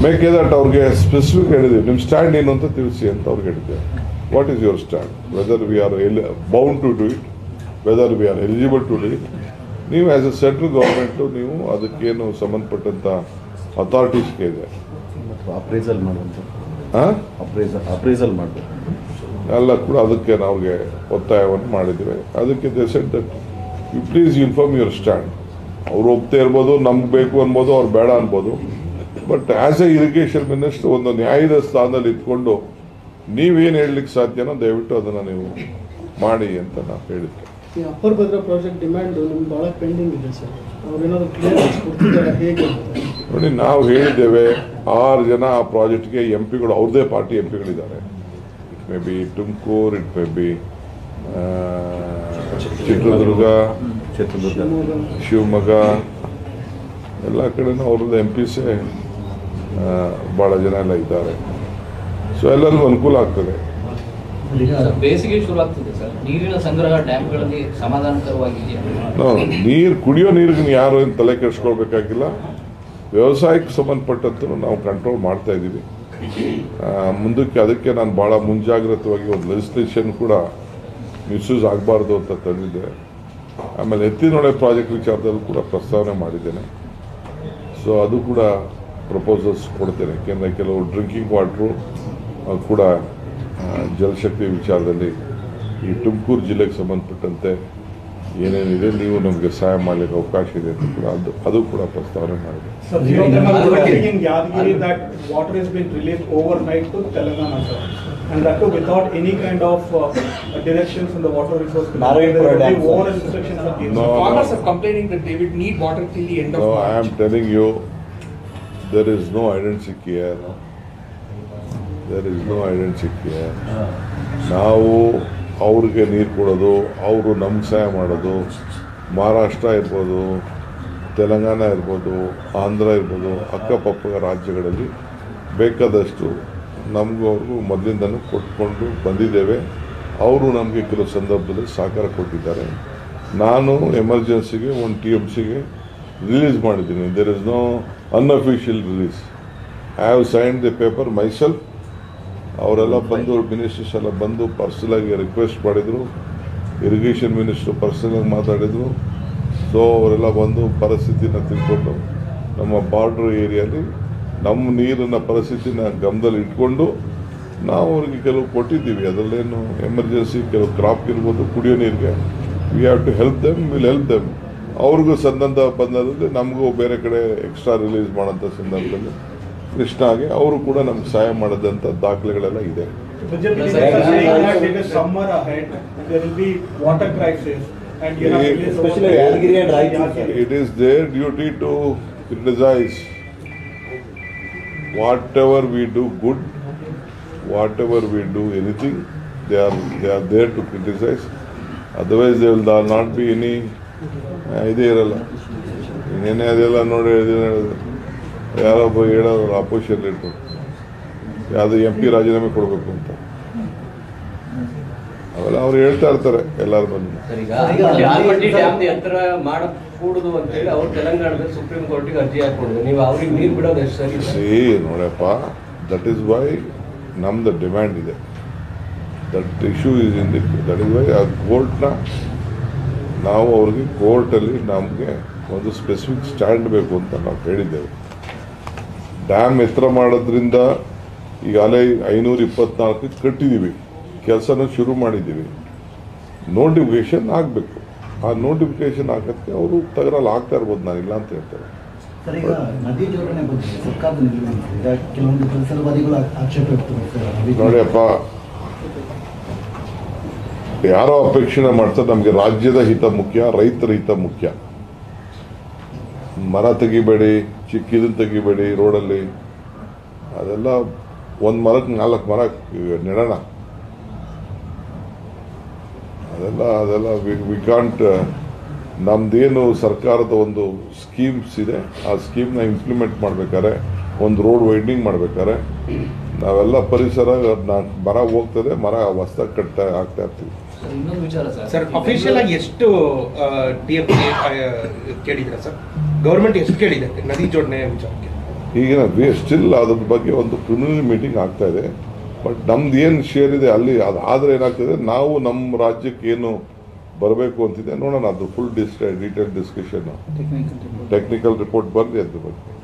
ಮೇಕೆದಾಟು ಅವ್ರಿಗೆ ಸ್ಪೆಸಿಫಿಕ್ ಹೇಳಿದ್ವಿ, ನಿಮ್ಮ ಸ್ಟ್ಯಾಂಡ್ ಏನು ಅಂತ ತಿಳಿಸಿ ಅಂತ ಅವ್ರಿಗೆ ಹೇಳಿದ್ದೆ. What is your stand, whether we are bound to do it, whether we are eligible to do it. ನೀವು ಆ್ಯಸ್ ಎ ಸೆಂಟ್ರಲ್ ಗೌರ್ಮೆಂಟು ನೀವು ಅದಕ್ಕೇನು ಸಂಬಂಧಪಟ್ಟಂಥ ಅಥಾರಿಟೀಸ್ಗೆ ಇದೆ ಅಪ್ರೈಸಲ್ ಮಾಡುವಂಥ ಮಾಡಬೇಕು ಎಲ್ಲ ಕೂಡ ಅದಕ್ಕೆ ಅವ್ರಿಗೆ ಒತ್ತಾಯವನ್ನು ಮಾಡಿದ್ದೀವಿ. ಅದಕ್ಕೆ they said that you please inform your stand. ಅವ್ರು ಒಪ್ತಾ ಇರ್ಬೋದು, ನಮ್ಗೆ ಬೇಕು ಅನ್ಬೋದು, ಅವ್ರು ಬೇಡ ಅನ್ಬೋದು. But as a irrigation minister ಒಂದು ನ್ಯಾಯದ ಸ್ಥಾನದಲ್ಲಿ ಇಟ್ಕೊಂಡು ನೀವೇನು ಹೇಳಲಿಕ್ಕೆ ಸಾಧ್ಯನೋ ದಯವಿಟ್ಟು ಅದನ್ನು ನೀವು ಮಾಡಿ ಅಂತ ನಾವು ಹೇಳಿದ್ದೆ. ಈ ಅಪ್ಪರ್ ಭದ್ರಾ ಪ್ರಾಜೆಕ್ಟ್ ಡಿಮ್ಯಾಂಡ್ ನಿಮ್ಗೆ ಭಾಳ ಪೆಂಡಿಂಗ್ ಇದೆ ಸರ್, ಅವ್ರೇನಾದ್ರು ಕ್ಲಿಯರೆನ್ಸ್ ಕೊಡ್ತಿದ್ದಾರೆ ಹೇಗೆ? ನೋಡಿ, ನಾವು ಹೇಳಿದ್ದೇವೆ 6 ಜನ ಆ ಪ್ರಾಜೆಕ್ಟ್ಗೆ ಎಂಪಿಗಳು, ಅವ್ರದ್ದೇ ಪಾರ್ಟಿ ಎಂಪಿಗಳಿದ್ದಾರೆ. It may be Tumakuru, it may be Chitradurga, Shivamogga, ಎಲ್ಲ ಕಡೆನೂ ಅವ್ರದ್ದು ಎಂಪಿಸೇ ಭಾಳ ಜನ ಎಲ್ಲ ಇದ್ದಾರೆ. ಸೊ ಎಲ್ಲರಿಗೂ ಅನುಕೂಲ ಆಗ್ತದೆ. ಬೇಸಿಗೆ ಶುರು ಆಗ್ತದೆ ಸರ್, ನೀರಿನ ಸಂಗ್ರಹ ಡ್ಯಾಮ್ಗಳಲ್ಲಿ ಸಮಾಧಾನಕರವಾಗಿದೆಯಾ? ನೀರು, ಕುಡಿಯೋ ನೀರಿಗೆ ಯಾರು ಏನು ತಲೆ ಕೆಡಿಸ್ಕೊಳ್ಬೇಕಾಗಿಲ್ಲ. ವ್ಯವಸಾಯಕ್ಕೆ ಸಂಬಂಧಪಟ್ಟಂತೂ ನಾವು ಕಂಟ್ರೋಲ್ ಮಾಡ್ತಾ ಇದ್ದೀವಿ. ಮುಂದಕ್ಕೆ ಅದಕ್ಕೆ ನಾನು ಭಾಳ ಮುಂಜಾಗ್ರತವಾಗಿ ಒಂದು ಲೆಜಿಸ್ಲೇಷನ್ ಕೂಡ ಮಿಸ್ಯೂಸ್ ಆಗಬಾರ್ದು ಅಂತ ತಂದಿದ್ದೆ. ಆಮೇಲೆ ಎತ್ತಿನೊಳೆ ಪ್ರಾಜೆಕ್ಟ್ ವಿಚಾರದಲ್ಲೂ ಕೂಡ ಪ್ರಸ್ತಾವನೆ ಮಾಡಿದ್ದೇನೆ. ಸೊ ಅದು ಕೂಡ ಪ್ರಪೋಸಲ್ಸ್ ಕೊಡ್ತೇನೆ. ಯಾಕೆಂದರೆ ಕೆಲವು ಡ್ರಿಂಕಿಂಗ್ ವಾಟ್ರು ಕೂಡ ಜಲಶಕ್ತಿ ವಿಚಾರದಲ್ಲಿ ಈ ತುಮಕೂರು ಜಿಲ್ಲೆಗೆ ಸಂಬಂಧಪಟ್ಟಂತೆ ಏನೇನಿದೆ ನೀವು ನಮಗೆ ಸಹಾಯ ಮಾಡಲಿಕ್ಕೆ ಅವಕಾಶ ಇದೆ ಅಂತ ಕೂಡ ಅದು ಕೂಡ ಪ್ರಸ್ತಾವನೆ ಮಾಡಿದೆ. And that too without any kind of direction from the water resource. Farmers are complaining that they will need water till the end of March. No, I am telling you, there is no hide and seek here. There is no hide and seek here. ನಾವು ಅವ್ರಿಗೆ ನೀರು ಕೊಡೋದು, ಅವರು ನಮ್ಗೆ ಸಹಾಯ ಮಾಡೋದು, ಮಹಾರಾಷ್ಟ್ರ ಇರ್ಬೋದು, ತೆಲಂಗಾಣ ಇರ್ಬೋದು, ಆಂಧ್ರ ಇರ್ಬೋದು, ಅಕ್ಕಪಕ್ಕ ರಾಜ್ಯಗಳಲ್ಲಿ ಬೇಕಾದಷ್ಟು ನಮಗೂ ಅವ್ರಿಗೂ ಮೊದಲಿಂದನೂ ಕೊಟ್ಕೊಂಡು ಬಂದಿದ್ದೇವೆ. ಅವರು ನಮಗೆ ಕೆಲವು ಸಂದರ್ಭದಲ್ಲಿ ಸಹಕಾರ ಕೊಟ್ಟಿದ್ದಾರೆ. ನಾನು ಎಮರ್ಜೆನ್ಸಿಗೆ 1 TMCಗೆ ರಿಲೀಸ್ ಮಾಡಿದ್ದೀನಿ. There is no unofficial release. I have signed the paper myself. ಅವರೆಲ್ಲ ಬಂದು, ಮಿನಿಸ್ಟರ್ಸ್ ಎಲ್ಲ ಬಂದು ಪರ್ಸನಲಾಗಿ ರಿಕ್ವೆಸ್ಟ್ ಮಾಡಿದರು. ಇರಿಗೇಷನ್ ಮಿನಿಸ್ಟ್ರು ಪರ್ಸನಲಾಗಿ ಮಾತಾಡಿದರು. ಸೊ ಅವರೆಲ್ಲ ಬಂದು ಪರಿಸ್ಥಿತಿನ ತಿಳ್ಕೊಂಡು ನಮ್ಮ ಬಾರ್ಡ್ರ್ ಏರಿಯಲ್ಲಿ ನಮ್ಮ ನೀರಿನ ಪರಿಸ್ಥಿತಿನ ಗಮನದಲ್ಲಿ ಇಟ್ಕೊಂಡು ನಾವು ಅವ್ರಿಗೆ ಕೆಲವು ಕೊಟ್ಟಿದ್ದೀವಿ. ಅದರಲ್ಲೇನು ಎಮರ್ಜೆನ್ಸಿ ಕೆಲವು ಕ್ರಾಪ್ ಇರ್ಬೋದು, ಕುಡಿಯೋ ನೀರಿಗೆ we have to help them, will help them. ಅವ್ರಿಗೂ ಸಂಬಂಧ ಬಂದಲ್ಲಿ ನಮಗೂ ಬೇರೆ ಕಡೆ ಎಕ್ಸ್ಟ್ರಾ ರಿಲೀಸ್ ಮಾಡೋಂಥ ಸಂದರ್ಭದಲ್ಲಿ ಕೃಷ್ಣಾಗೆ ಅವರು ಕೂಡ ನಮ್ಗೆ ಸಹಾಯ ಮಾಡೋದಂಥ ದಾಖಲೆಗಳೆಲ್ಲ ಇದೆ. It is their duty to criticize. Whatever we do good, whatever we do anything, they are there to criticize. Otherwise there will not be any ಇದೇ ಇರಲ್ಲ. ಇನ್ನೇನೇ ಅದೆಲ್ಲ ನೋಡಿ ಯಾರೊಬ್ಬ ಹೇಳೋರು ಅಪೋಸಿಷನ್ ಇಟ್ಟು ಯಾವುದು MP ರಾಜೀನಾಮೆ ಕೊಡಬೇಕು ಅಂತ ಅವೆಲ್ಲ ಅವ್ರು ಹೇಳ್ತಾ ಇರ್ತಾರೆ ಎಲ್ಲರ ಬಂದು. ನೋಡಪ್ಪ, ದಟ್ ಈಸ್ ವೈ ನಮ್ದು ಡಿಮ್ಯಾಂಡ್ ಇದೆ. That issue is in the, that is why ಆ ಕೋರ್ಟ್ನ ನಾವು ಅವ್ರಿಗೆ ಕೋರ್ಟಲ್ಲಿ ನಮಗೆ ಒಂದು ಸ್ಪೆಸಿಫಿಕ್ ಸ್ಟ್ಯಾಂಡ್ ಬೇಕು ಅಂತ ನಾವು ಹೇಳಿದ್ದೇವೆ. ಡ್ಯಾಮ್ ಎತ್ತರ ಮಾಡೋದ್ರಿಂದ ಈಗಾಗಲೇ 524 ಕಟ್ಟಿದ್ದೀವಿ, ಕೆಲಸನೂ ಶುರು ಮಾಡಿದ್ದೀವಿ. ನೋಟಿಫಿಕೇಶನ್ ಆಗಬೇಕು. ಆ ನೋಟಿಫಿಕೇಶನ್ ಹಾಕೋಕ್ಕೆ ಅವರು ತಗರಲ್ಲಿ ಆಗ್ತಾ ಇರ್ಬೋದು, ನಾನು ಇಲ್ಲ ಅಂತ ಹೇಳ್ತಾರೆ. ನೋಡಿಯಪ್ಪ, ಯಾರೋ ಅಪೇಕ್ಷಣೆ ಮಾಡ್ತಾರೆ. ನಮಗೆ ರಾಜ್ಯದ ಹಿತ ಮುಖ್ಯ, ರೈತರ ಹಿತ ಮುಖ್ಯ. ಮರ ತೆಗಿಬೇಡಿ, ಚಿಕ್ಕಿದನ್ನು ತೆಗಿಬೇಡಿ ರೋಡಲ್ಲಿ. ಅದೆಲ್ಲ ಒಂದು ಮರಕ್ಕೆ 4 ಮರ ನೆಡೋಣ. ಅದೆಲ್ಲ ವಿ ಕಾಂಟ್. ನಮ್ದೇನು ಸರ್ಕಾರದ ಒಂದು ಸ್ಕೀಮ್ಸ್ ಇದೆ, ಆ ಸ್ಕೀಮ್ನ ಇಂಪ್ಲಿಮೆಂಟ್ ಮಾಡ್ಬೇಕಾದ್ರೆ, ಒಂದು ರೋಡ್ ವೈಡ್ನಿಂಗ್ ಮಾಡ್ಬೇಕಾದ್ರೆ ನಾವೆಲ್ಲ ಪರಿಸರ ಮರ ಹೋಗ್ತದೆ, ಮರ ಹೊಸ್ದಾಗಿ ಆಗ್ತಾ ಇರ್ತೀವಿ. ಸರ್ ಇನ್ನೊಂದು ವಿಚಾರ ಸರ್ ಅಫಿಷಿಯಲ್ ಆಗಿ ಎಷ್ಟು DF ಕೇಳಿದ್ರ ಸರ್? ಗವರ್ಮೆಂಟ್ ಎಷ್ಟು ಕೇಳಿದೆ ನದಿ ಜೋಡಣೆ ವಿಚಾರಕ್ಕೆ? ಈಗಿನ ಸ್ಟಿಲ್ ಅದ್ರ ಬಗ್ಗೆ ಒಂದು ಪ್ರಿಲಿಮಿನರಿ ಮೀಟಿಂಗ್ ಆಗ್ತಾ ಇದೆ. ಬಟ್ ನಮ್ದು ಏನು ಶೇರ್ ಇದೆ ಅಲ್ಲಿ ಅದಾದ್ರೆ ಏನಾಗ್ತದೆ, ನಾವು ನಮ್ಮ ರಾಜ್ಯಕ್ಕೆ ಏನು ಬರಬೇಕು ಅಂತಿದೆ ನೋಡೋಣ. ಅದು full detail discussion technical report ಬರಲಿ ಅದ್ರ ಬಗ್ಗೆ.